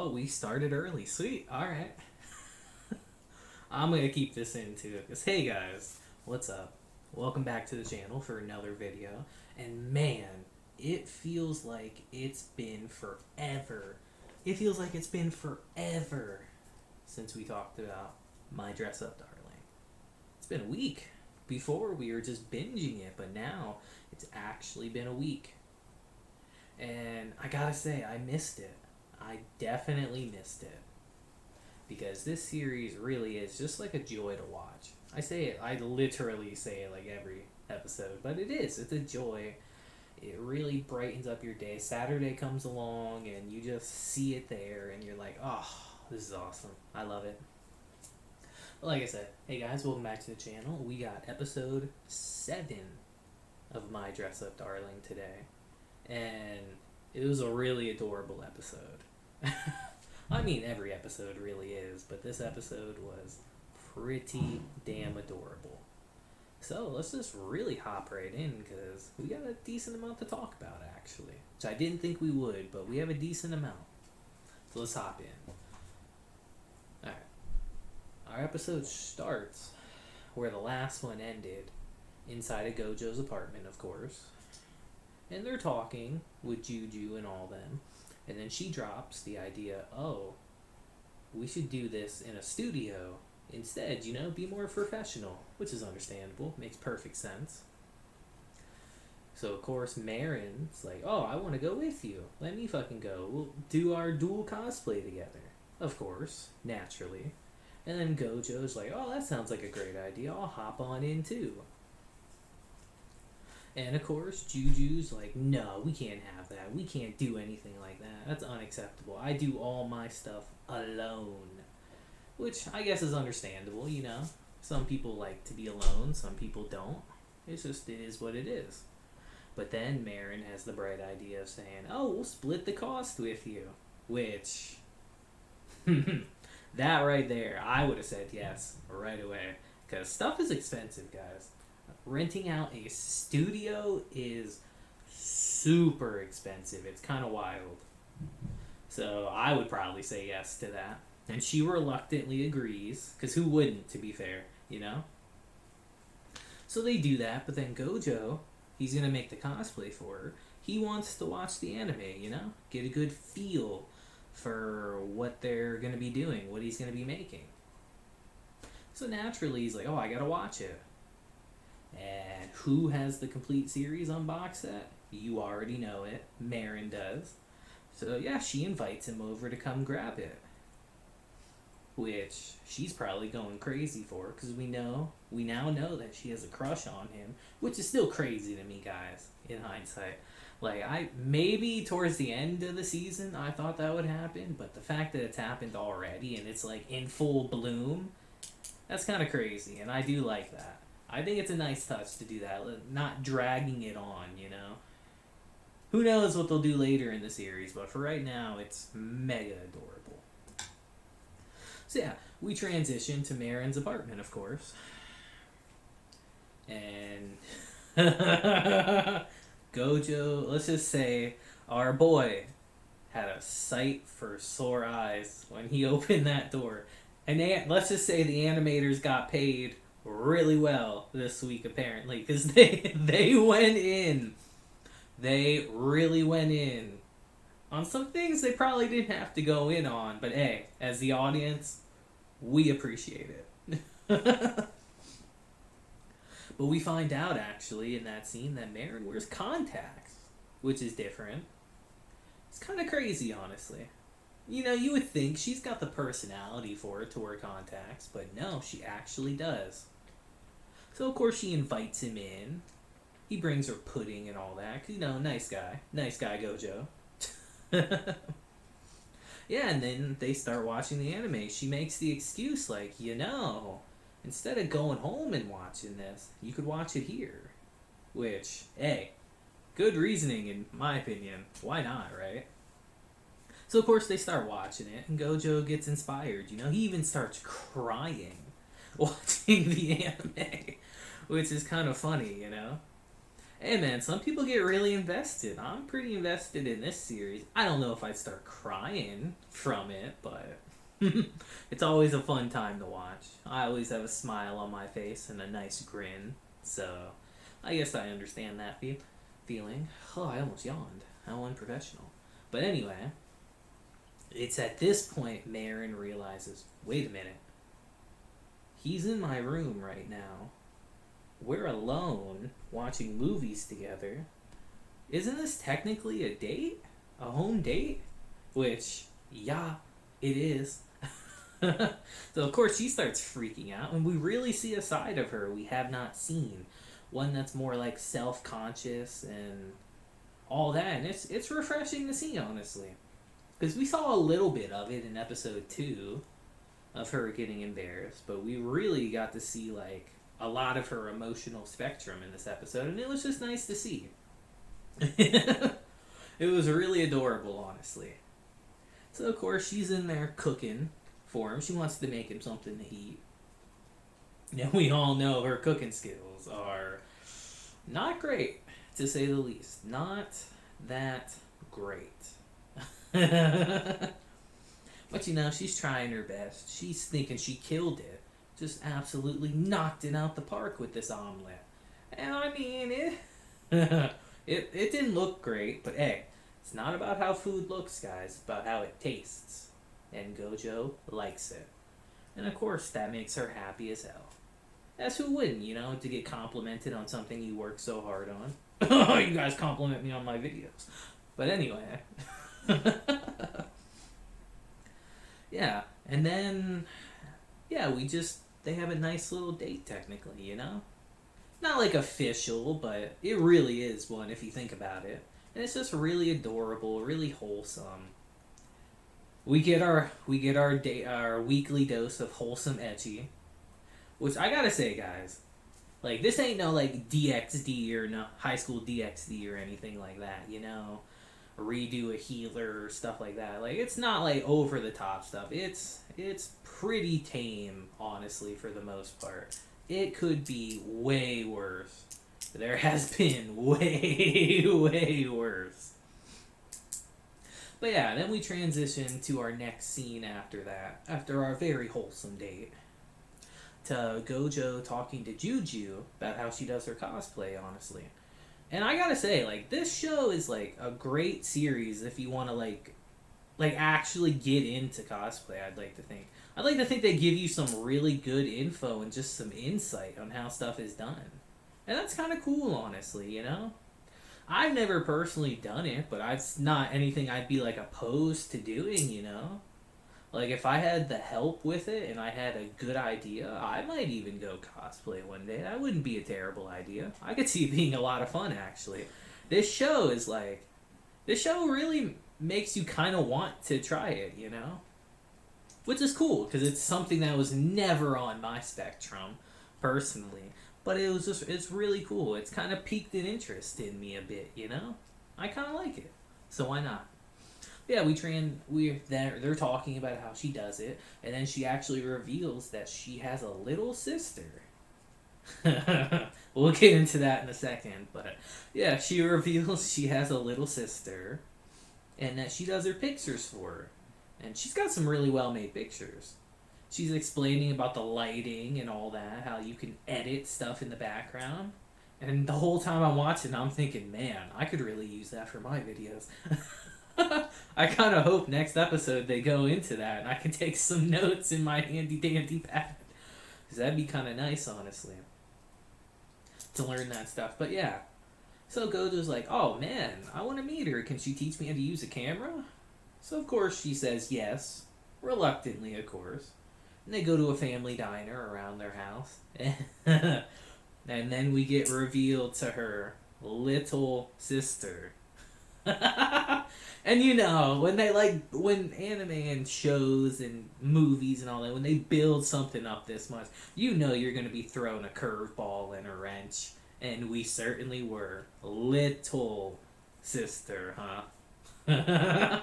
Oh, we started early. Sweet. All right. I'm going to keep this in too. Because, hey guys, what's up? Welcome back to the channel for another video. And man, it feels like it's been forever. It feels like it's been forever since we talked about My Dress Up Darling. It's been a week. Before we were just binging it, but now it's actually been a week. And I gotta say, I missed it. I definitely missed it. Because this series really is just like a joy to watch. I literally say it like every episode, but it is. It's a joy. It really brightens up your day. Saturday comes along and you just see it there and you're like, oh, this is awesome. I love it. But like I said, hey guys, welcome back to the channel. We got episode 7 of My Dress Up Darling today. And it was a really adorable episode. I mean, every episode really is, but this episode was pretty damn adorable. So let's just really hop right in because we got a decent amount to talk about, actually. Which I didn't think we would, but we have a decent amount. So let's hop in. Alright. Our episode starts where the last one ended, inside of Gojo's apartment, of course. And they're talking with Juju and all them. And then she drops the idea, oh, we should do this in a studio instead, be more professional, which is understandable, makes perfect sense. So, of course, Marin's like, oh, I want to go with you. Let me fucking go. We'll do our dual cosplay together. Of course, naturally. And then Gojo's like, oh, that sounds like a great idea. I'll hop on in too. And of course, Juju's like, no, we can't have that. We can't do anything like that. That's unacceptable. I do all my stuff alone. Which I guess is understandable, Some people like to be alone, some people don't. It is what it is. But then Marin has the bright idea of saying, oh, we'll split the cost with you. Which, that right there, I would have said yes right away. Because stuff is expensive, guys. Renting out a studio is super expensive. It's kind of wild. So I would probably say yes to that. And she reluctantly agrees, because who wouldn't, to be fair, So they do that, but then Gojo, he's going to make the cosplay for her. He wants to watch the anime, Get a good feel for what they're going to be doing, what he's going to be making. So naturally, he's like, oh, I got to watch it. And who has the complete series on box set? You already know it. Marin does. So yeah, she invites him over to come grab it. Which she's probably going crazy for, because we now know that she has a crush on him, which is still crazy to me, guys, in hindsight. Like, maybe towards the end of the season I thought that would happen, but the fact that it's happened already and it's like in full bloom, that's kind of crazy, and I do like that. I think it's a nice touch to do that, not dragging it on, Who knows what they'll do later in the series, but for right now, it's mega adorable. So yeah, we transition to Marin's apartment, of course. And Gojo, let's just say, our boy had a sight for sore eyes when he opened that door. And let's just say the animators got paid really well this week, apparently, because they went in. They really went in on some things they probably didn't have to go in on, but hey, as the audience, we appreciate it. But we find out, actually, in that scene that Marin wears contacts, which is different. It's kind of crazy, honestly. You would think she's got the personality for it to wear contacts, but no, she actually does. So, of course, she invites him in. He brings her pudding and all that. 'Cause, nice guy. Nice guy, Gojo. Yeah, and then they start watching the anime. She makes the excuse, like, instead of going home and watching this, you could watch it here. Which, hey, good reasoning in my opinion. Why not, right? So, of course, they start watching it, and Gojo gets inspired. He even starts crying watching the anime, which is kind of funny, Hey man, some people get really invested. I'm pretty invested in this series. I don't know if I'd start crying from it, but it's always a fun time to watch. I always have a smile on my face and a nice grin, so I guess I understand that feeling. Oh, I almost yawned. How unprofessional. But anyway, it's at this point Marin realizes, wait a minute, he's in my room right now. We're alone watching movies together. Isn't this technically a date? A home date? Which, yeah, it is. So, of course, she starts freaking out, and we really see a side of her we have not seen. One that's more like self conscious and all that. And it's refreshing to see, honestly. Because we saw a little bit of it in episode 2 of her getting embarrassed, but we really got to see, like, a lot of her emotional spectrum in this episode, and it was just nice to see. It was really adorable, honestly. So, of course, she's in there cooking for him. She wants to make him something to eat. And we all know her cooking skills are not great, to say the least. Not that great. But, you know, she's trying her best. She's thinking she killed it. Just absolutely knocked it out the park with this omelet. And I mean, it didn't look great, but hey, it's not about how food looks, guys. It's about how it tastes. And Gojo likes it. And of course, that makes her happy as hell. As who wouldn't, you know, to get complimented on something you work so hard on. You guys compliment me on my videos. But anyway. Yeah, and then, yeah, they have a nice little date, technically, you know? Not like official, but it really is one if you think about it. And it's just really adorable, really wholesome. We get our our weekly dose of wholesome ecchi, which I gotta say, guys, like, this ain't no like DxD or no high school DxD or anything like that, you know? Redo a healer or stuff like that. Like, it's not like over the top stuff. It's pretty tame, honestly, for the most part. It could be way worse. There has been way worse. But yeah, then we transition to our next scene after that, after our very wholesome date, to Gojo talking to Juju about how she does her cosplay, honestly. And I gotta say, like, this show is, like, a great series if you want to, like actually get into cosplay, I'd like to think. I'd like to think they give you some really good info and just some insight on how stuff is done. And that's kind of cool, honestly, you know? I've never personally done it, but it's not anything I'd be, like, opposed to doing, you know? Like, if I had the help with it and I had a good idea, I might even go cosplay one day. That wouldn't be a terrible idea. I could see it being a lot of fun, actually. This show really makes you kind of want to try it, you know? Which is cool, because it's something that was never on my spectrum, personally. But it's really cool. It's kind of piqued an interest in me a bit, you know? I kind of like it. So why not? Yeah, they're talking about how she does it, and then she actually reveals that she has a little sister. We'll get into that in a second, but yeah, she reveals she has a little sister, and that she does her pictures for her. And she's got some really well-made pictures. She's explaining about the lighting and all that, how you can edit stuff in the background. And the whole time I'm watching, I'm thinking, man, I could really use that for my videos. I kind of hope next episode they go into that and I can take some notes in my handy-dandy pad. Because that'd be kind of nice, honestly, to learn that stuff. But yeah. So Gojo's like, oh man, I want to meet her. Can she teach me how to use a camera? So of course she says yes. Reluctantly, of course. And they go to a family diner around their house. And then we get revealed to her little sister. And you know, when anime and shows and movies and all that, when they build something up this much, you know you're going to be thrown a curveball and a wrench. And we certainly were. Little sister, huh?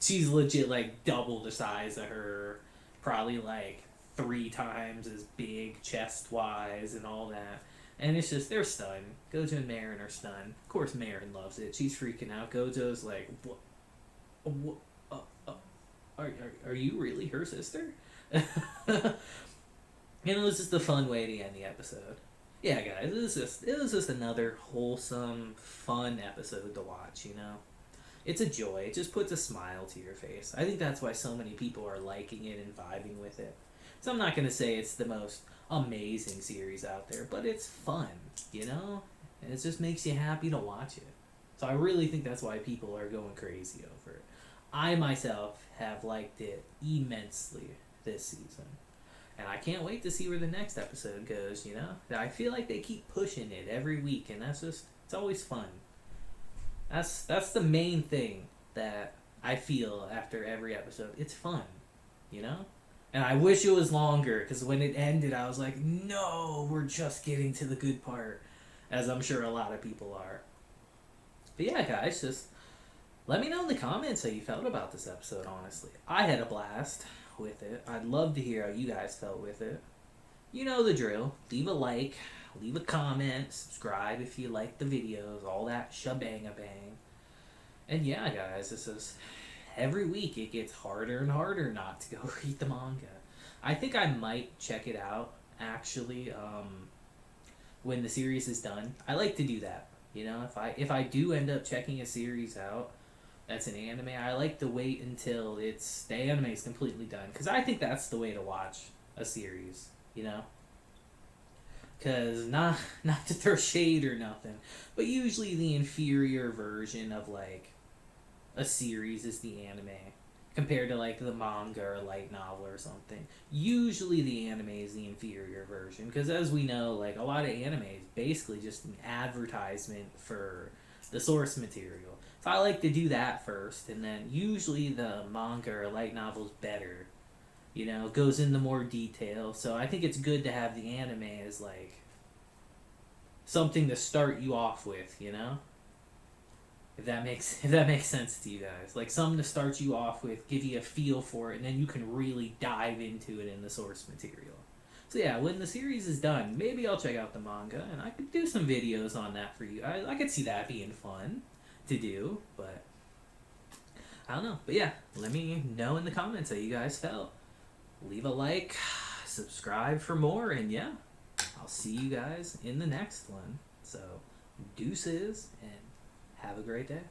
She's legit like double the size of her. Probably like 3 times as big chest-wise and all that. And it's just, they're stunned. Gojo and Marin are stunned. Of course, Marin loves it. She's freaking out. Gojo's like, what, uh, uh, are you really her sister? And it was just a fun way to end the episode. Yeah, guys, it was just another wholesome, fun episode to watch. It's a joy. It just puts a smile to your face. I think that's why so many people are liking it and vibing with it. So I'm not gonna say it's the most amazing series out there, but it's fun. And it just makes you happy to watch it. So I really think that's why people are going crazy over it. I myself have liked it immensely this season. And I can't wait to see where the next episode goes. I feel like they keep pushing it every week, and it's always fun. That's the main thing that I feel after every episode. It's fun. And I wish it was longer, because when it ended, I was like, no, we're just getting to the good part, as I'm sure a lot of people are. But yeah, guys, just let me know in the comments how you felt about this episode, honestly. I had a blast with it. I'd love to hear how you guys felt with it. You know the drill. Leave a like, leave a comment, subscribe if you like the videos, all that shabang-a-bang. And yeah, guys, this is every week it gets harder and harder not to go read the manga. I think I might check it out, actually, when the series is done. I like to do that. If I do end up checking a series out that's an anime, I like to wait until the anime is completely done, because I think that's the way to watch a series. Because not to throw shade or nothing, but usually the inferior version of like a series is the anime compared to like the manga or light novel or something. Usually the anime is the inferior version, because as we know, like a lot of anime is basically just an advertisement for the source material. So I like to do that first, and then usually the manga or light novel is better. Goes into more detail. So I think it's good to have the anime as like something to start you off with. If that makes sense to you guys, like something to start you off with, give you a feel for it, and then you can really dive into it in the source material. So yeah, when the series is done, maybe I'll check out the manga, and I could do some videos on that for you. I could see that being fun to do, but I don't know. But yeah, let me know in the comments how you guys felt. Leave a like, subscribe for more, and yeah, I'll see you guys in the next one. So, deuces, and have a great day.